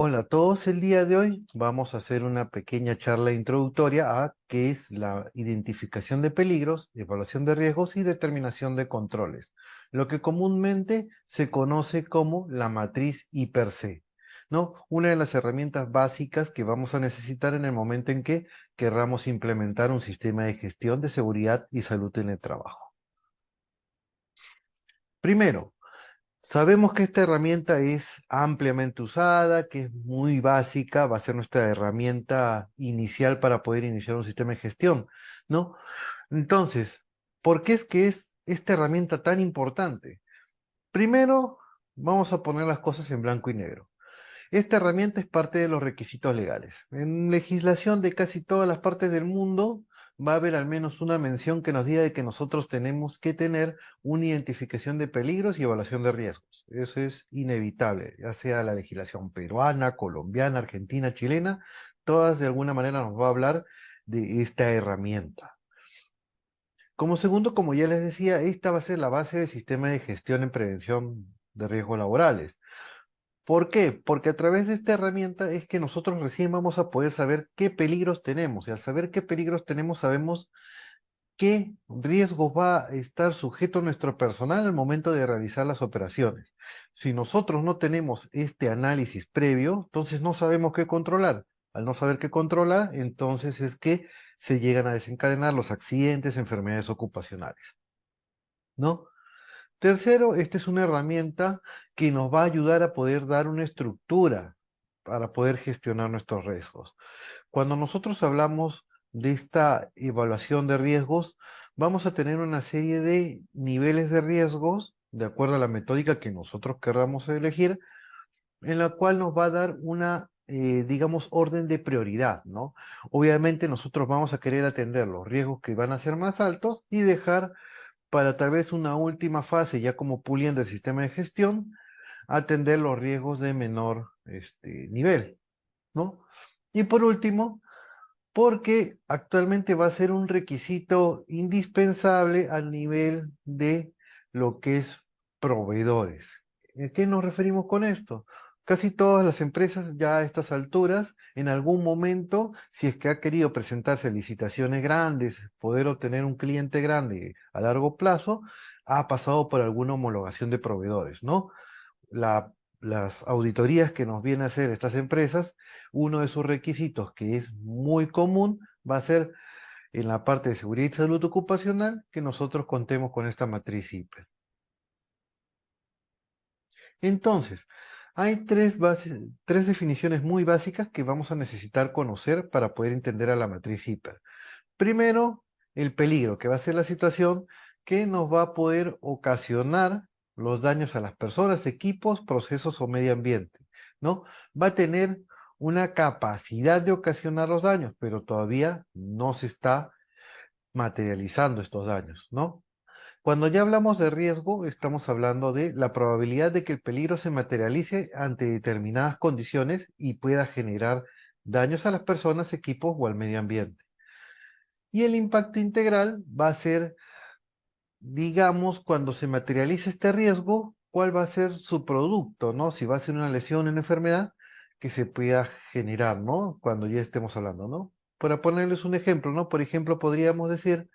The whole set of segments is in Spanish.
Hola a todos, el día de hoy vamos a hacer una pequeña charla introductoria a qué es la identificación de peligros, evaluación de riesgos y determinación de controles, lo que comúnmente se conoce como la matriz I+C, ¿no? Una de las herramientas básicas que vamos a necesitar en el momento en que querramos implementar un sistema de gestión de seguridad y salud en el trabajo. Primero, sabemos que esta herramienta es ampliamente usada, que es muy básica, va a ser nuestra herramienta inicial para poder iniciar un sistema de gestión, ¿no? Entonces, ¿por qué es que es esta herramienta tan importante? Primero, vamos a poner las cosas en blanco y negro. Esta herramienta es parte de los requisitos legales. En legislación de casi todas las partes del mundo va a haber al menos una mención que nos diga de que nosotros tenemos que tener una identificación de peligros y evaluación de riesgos. Eso es inevitable, ya sea la legislación peruana, colombiana, argentina, chilena, todas de alguna manera nos va a hablar de esta herramienta. Como segundo, como ya les decía, esta va a ser la base del sistema de gestión en prevención de riesgos laborales. ¿Por qué? Porque a través de esta herramienta es que nosotros recién vamos a poder saber qué peligros tenemos. Y al saber qué peligros tenemos, sabemos qué riesgos va a estar sujeto nuestro personal al momento de realizar las operaciones. Si nosotros no tenemos este análisis previo, entonces no sabemos qué controlar. Al no saber qué controlar, entonces es que se llegan a desencadenar los accidentes, enfermedades ocupacionales, ¿no? Tercero, esta es una herramienta que nos va a ayudar a poder dar una estructura para poder gestionar nuestros riesgos. Cuando nosotros hablamos de esta evaluación de riesgos, vamos a tener una serie de niveles de riesgos, de acuerdo a la metódica que nosotros queramos elegir, en la cual nos va a dar una, digamos, orden de prioridad, ¿no? Obviamente nosotros vamos a querer atender los riesgos que van a ser más altos y dejar para tal vez una última fase, ya como puliendo el sistema de gestión, atender los riesgos de menor nivel, ¿no? Y por último, porque actualmente va a ser un requisito indispensable al nivel de lo que es proveedores. ¿A qué nos referimos con esto? Casi todas las empresas ya a estas alturas, en algún momento, si es que ha querido presentarse a licitaciones grandes, poder obtener un cliente grande a largo plazo, ha pasado por alguna homologación de proveedores, ¿no? Las auditorías que nos vienen a hacer estas empresas, uno de sus requisitos que es muy común va a ser en la parte de seguridad y salud ocupacional que nosotros contemos con esta matriz IPER. Entonces, hay tres definiciones muy básicas que vamos a necesitar conocer para poder entender a la matriz IPER. Primero, el peligro, que va a ser la situación que nos va a poder ocasionar los daños a las personas, equipos, procesos o medio ambiente, ¿no? Va a tener una capacidad de ocasionar los daños, pero todavía no se está materializando estos daños, ¿no? Cuando ya hablamos de riesgo, estamos hablando de la probabilidad de que el peligro se materialice ante determinadas condiciones y pueda generar daños a las personas, equipos o al medio ambiente. Y el impacto integral va a ser, digamos, cuando se materializa este riesgo, cuál va a ser su producto, ¿no? Si va a ser una lesión, una enfermedad que se pueda generar, ¿no? Cuando ya estemos hablando, ¿no? Para ponerles un ejemplo, ¿no? Por ejemplo, podríamos decir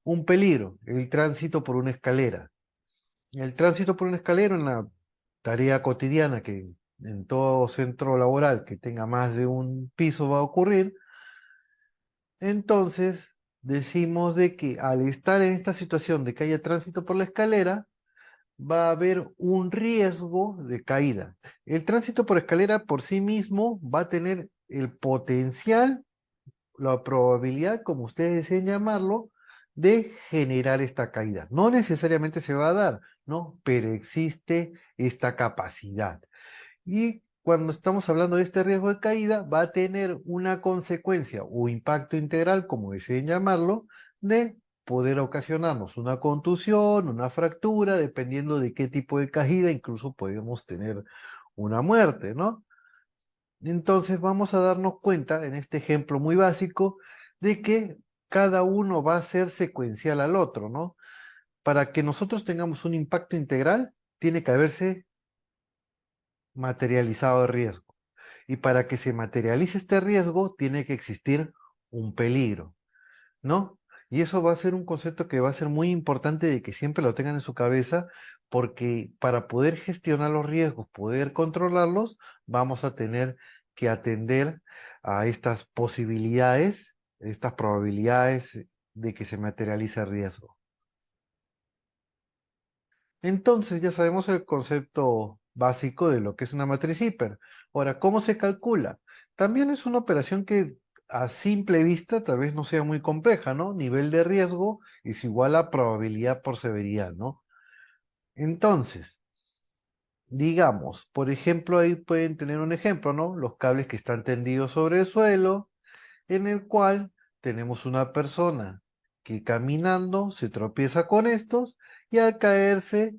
un peligro, el tránsito por una escalera. El tránsito por una escalera, una tarea cotidiana que en todo centro laboral que tenga más de un piso va a ocurrir. Entonces, decimos de que al estar en esta situación de que haya tránsito por la escalera, va a haber un riesgo de caída. El tránsito por escalera por sí mismo va a tener el potencial, la probabilidad, como ustedes deseen llamarlo, de generar esta caída. No necesariamente se va a dar, ¿no? Pero existe esta capacidad. Y cuando estamos hablando de este riesgo de caída, va a tener una consecuencia o impacto integral, como deseen llamarlo, de poder ocasionarnos una contusión, una fractura, dependiendo de qué tipo de caída, incluso podemos tener una muerte, ¿no? Entonces vamos a darnos cuenta, en este ejemplo muy básico, de que cada uno va a ser secuencial al otro, ¿no? Para que nosotros tengamos un impacto integral, tiene que haberse materializado el riesgo. Y para que se materialice este riesgo, tiene que existir un peligro, ¿no? Y eso va a ser un concepto que va a ser muy importante de que siempre lo tengan en su cabeza, porque para poder gestionar los riesgos, poder controlarlos, vamos a tener que atender a estas posibilidades, estas probabilidades de que se materialice el riesgo. Entonces ya sabemos el concepto básico de lo que es una matriz hiper. Ahora, ¿cómo se calcula? También es una operación que a simple vista tal vez no sea muy compleja, ¿no? Nivel de riesgo es igual a probabilidad por severidad, ¿no? Entonces, digamos, por ejemplo, ahí pueden tener un ejemplo, ¿no? Los cables que están tendidos sobre el suelo, en el cual tenemos una persona que caminando se tropieza con estos y al caerse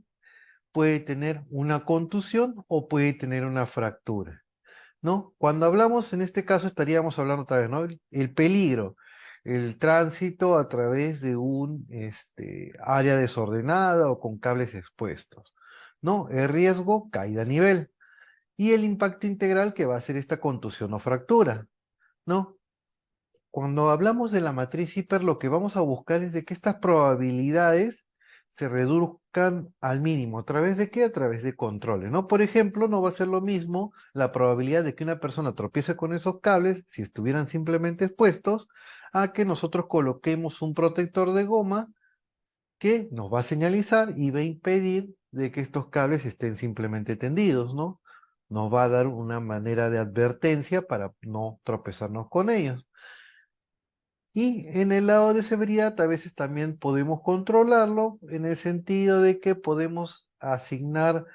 puede tener una contusión o puede tener una fractura, ¿no? Cuando hablamos, en este caso estaríamos hablando otra vez, ¿no? El peligro, el tránsito a través de un área desordenada o con cables expuestos, ¿no? El riesgo, caída a nivel. Y el impacto integral que va a ser esta contusión o fractura, ¿no? Cuando hablamos de la matriz hiper, lo que vamos a buscar es de que estas probabilidades se reduzcan al mínimo. ¿A través de qué? A través de controles, ¿no? Por ejemplo, no va a ser lo mismo la probabilidad de que una persona tropiece con esos cables, si estuvieran simplemente expuestos, a que nosotros coloquemos un protector de goma que nos va a señalizar y va a impedir de que estos cables estén simplemente tendidos, ¿no? Nos va a dar una manera de advertencia para no tropezarnos con ellos. Y en el lado de severidad a veces también podemos controlarlo en el sentido de que podemos asignar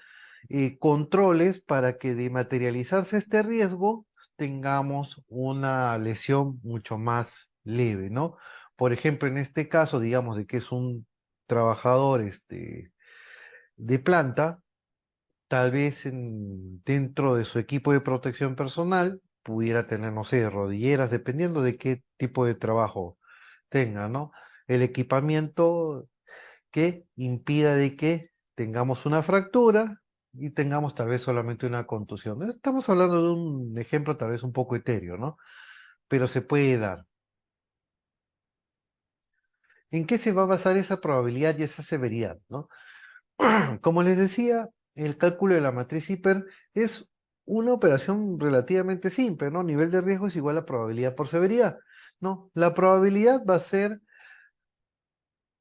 controles para que de materializarse este riesgo tengamos una lesión mucho más leve, ¿no? Por ejemplo, en este caso, digamos de que es un trabajador de planta, tal vez dentro de su equipo de protección personal pudiera tener, no sé, rodilleras, dependiendo de qué tipo de trabajo tenga, ¿no? El equipamiento que impida de que tengamos una fractura y tengamos tal vez solamente una contusión. Estamos hablando de un ejemplo tal vez un poco etéreo, ¿no? Pero se puede dar. ¿En qué se va a basar esa probabilidad y esa severidad, ¿no? Como les decía, el cálculo de la matriz hiper es una operación relativamente simple, ¿no? Nivel de riesgo es igual a probabilidad por severidad, ¿no? La probabilidad va a ser,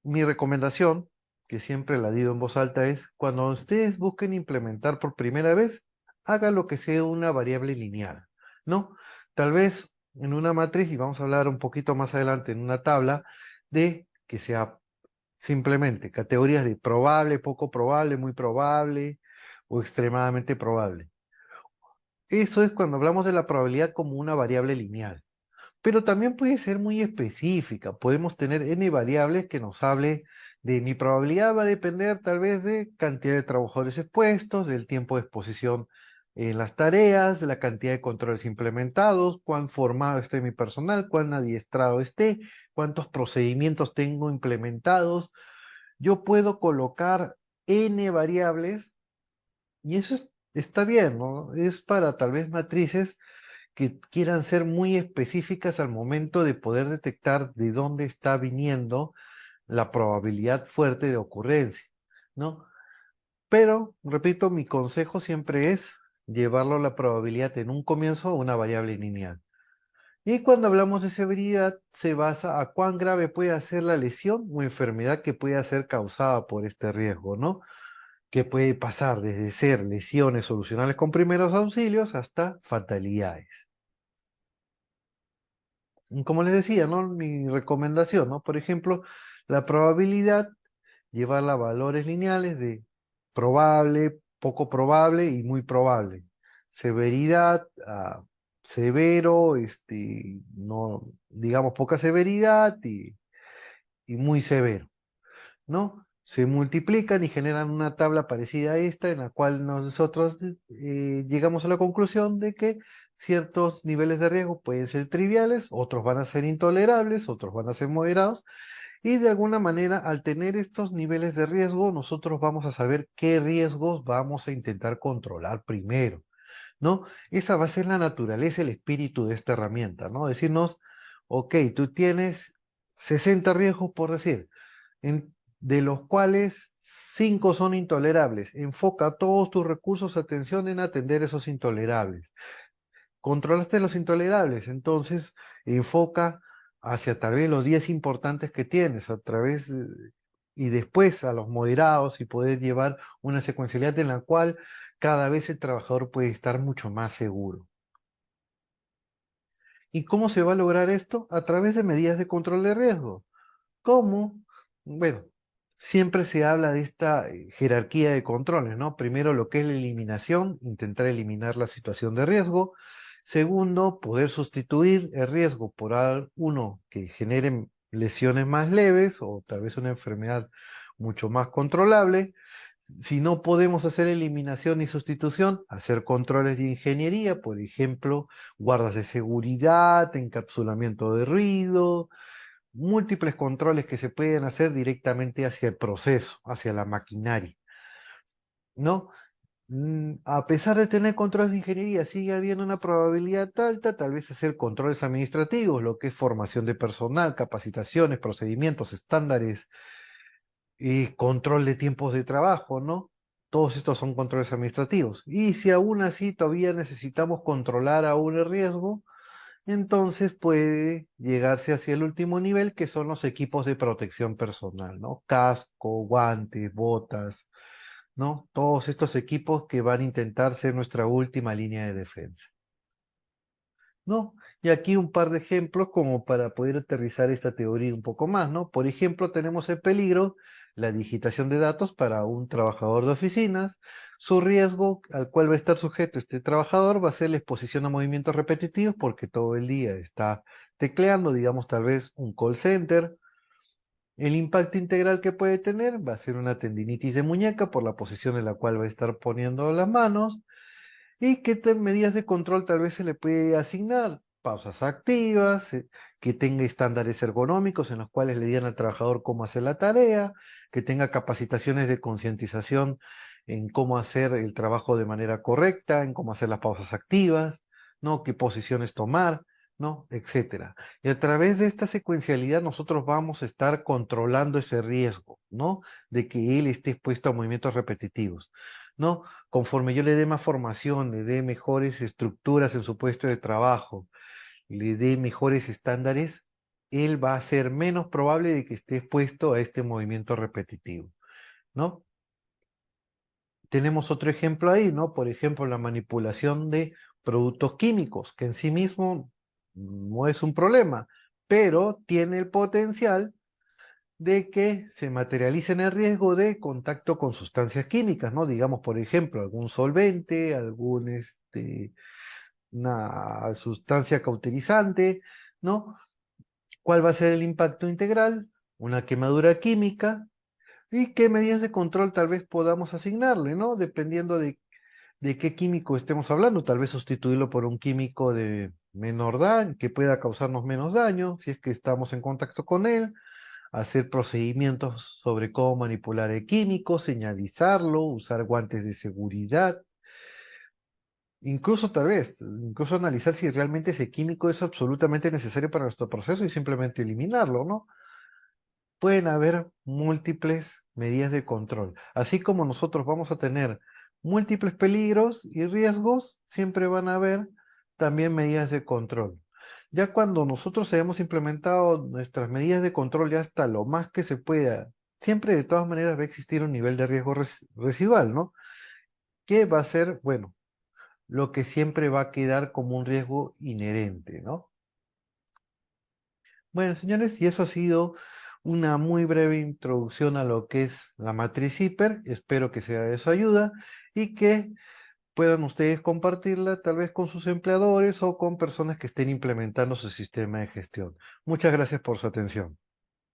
mi recomendación, que siempre la digo en voz alta, es cuando ustedes busquen implementar por primera vez, haga lo que sea una variable lineal, ¿no? Tal vez en una matriz, y vamos a hablar un poquito más adelante en una tabla, de que sea simplemente categorías de probable, poco probable, muy probable o extremadamente probable. Eso es cuando hablamos de la probabilidad como una variable lineal. Pero también puede ser muy específica. Podemos tener n variables que nos hable de mi probabilidad va a depender tal vez de cantidad de trabajadores expuestos, del tiempo de exposición en las tareas, de la cantidad de controles implementados, cuán formado esté mi personal, cuán adiestrado esté, cuántos procedimientos tengo implementados. Yo puedo colocar n variables y eso está bien, ¿no? Es para tal vez matrices que quieran ser muy específicas al momento de poder detectar de dónde está viniendo la probabilidad fuerte de ocurrencia, ¿no? Pero, repito, mi consejo siempre es llevarlo a la probabilidad en un comienzo a una variable lineal. Y cuando hablamos de severidad, se basa a cuán grave puede ser la lesión o enfermedad que pueda ser causada por este riesgo, ¿no? Que puede pasar desde ser lesiones solucionables con primeros auxilios hasta fatalidades. Y como les decía, ¿no? Mi recomendación, ¿no? Por ejemplo, la probabilidad, llevarla a valores lineales de probable, poco probable y muy probable. Severidad, severo, no, digamos poca severidad y muy severo, ¿no? Se multiplican y generan una tabla parecida a esta, en la cual nosotros llegamos a la conclusión de que ciertos niveles de riesgo pueden ser triviales, otros van a ser intolerables, otros van a ser moderados, y de alguna manera, al tener estos niveles de riesgo, nosotros vamos a saber qué riesgos vamos a intentar controlar primero, ¿no? Esa va a ser la naturaleza, el espíritu de esta herramienta, ¿no? Decirnos, ok, tú tienes 60 riesgos por decir, de los cuales 5 son intolerables. Enfoca todos tus recursos, atención en atender esos intolerables. Controlaste los intolerables, entonces enfoca hacia tal vez los 10 importantes que tienes, y después a los moderados y poder llevar una secuencialidad en la cual cada vez el trabajador puede estar mucho más seguro. ¿Y cómo se va a lograr esto? A través de medidas de control de riesgo. ¿Cómo? Bueno, siempre se habla de esta jerarquía de controles, ¿no? Primero lo que es la eliminación, intentar eliminar la situación de riesgo. Segundo, poder sustituir el riesgo por uno que genere lesiones más leves o tal vez una enfermedad mucho más controlable. Si no podemos hacer eliminación y sustitución, hacer controles de ingeniería, por ejemplo, guardas de seguridad, encapsulamiento de ruido, múltiples controles que se pueden hacer directamente hacia el proceso, hacia la maquinaria, ¿no? A pesar de tener controles de ingeniería, sigue habiendo una probabilidad alta, tal vez hacer controles administrativos, lo que es formación de personal, capacitaciones, procedimientos, estándares, control de tiempos de trabajo, ¿no? Todos estos son controles administrativos. Y si aún así todavía necesitamos controlar aún el riesgo, entonces puede llegarse hacia el último nivel, que son los equipos de protección personal, ¿no? Casco, guantes, botas, ¿no? Todos estos equipos que van a intentar ser nuestra última línea de defensa, ¿no? Y aquí un par de ejemplos como para poder aterrizar esta teoría un poco más, ¿no? Por ejemplo, tenemos el peligro, la digitación de datos para un trabajador de oficinas. Su riesgo al cual va a estar sujeto este trabajador va a ser la exposición a movimientos repetitivos porque todo el día está tecleando, digamos, tal vez un call center. El impacto integral que puede tener va a ser una tendinitis de muñeca por la posición en la cual va a estar poniendo las manos. ¿Y qué medidas de control tal vez se le puede asignar? Pausas activas, que tenga estándares ergonómicos en los cuales le digan al trabajador cómo hacer la tarea, que tenga capacitaciones de concientización en cómo hacer el trabajo de manera correcta, en cómo hacer las pausas activas, ¿no? Qué posiciones tomar, ¿no? Etcétera. Y a través de esta secuencialidad nosotros vamos a estar controlando ese riesgo, ¿no? De que él esté expuesto a movimientos repetitivos, ¿no? Conforme yo le dé más formación, le dé mejores estructuras en su puesto de trabajo, le dé mejores estándares, él va a ser menos probable de que esté expuesto a este movimiento repetitivo, ¿no? Tenemos otro ejemplo ahí, ¿no? Por ejemplo, la manipulación de productos químicos, que en sí mismo no es un problema, pero tiene el potencial de que se materialicen el riesgo de contacto con sustancias químicas, ¿no? Digamos, por ejemplo, algún solvente, una sustancia cauterizante, ¿no? ¿Cuál va a ser el impacto integral? Una quemadura química y qué medidas de control tal vez podamos asignarle, ¿no? Dependiendo de qué químico estemos hablando, tal vez sustituirlo por un químico de menor daño, que pueda causarnos menos daño si es que estamos en contacto con él, hacer procedimientos sobre cómo manipular el químico, señalizarlo, usar guantes de seguridad, incluso tal vez, incluso analizar si realmente ese químico es absolutamente necesario para nuestro proceso y simplemente eliminarlo, ¿no? Pueden haber múltiples medidas de control. Así como nosotros vamos a tener múltiples peligros y riesgos, siempre van a haber también medidas de control. Ya cuando nosotros hayamos implementado nuestras medidas de control ya hasta lo más que se pueda, siempre de todas maneras va a existir un nivel de riesgo residual, ¿no? Que va a ser, bueno, lo que siempre va a quedar como un riesgo inherente, ¿no? Bueno, señores, y eso ha sido una muy breve introducción a lo que es la matriz hiper. Espero que sea de su ayuda y que puedan ustedes compartirla tal vez con sus empleadores o con personas que estén implementando su sistema de gestión. Muchas gracias por su atención.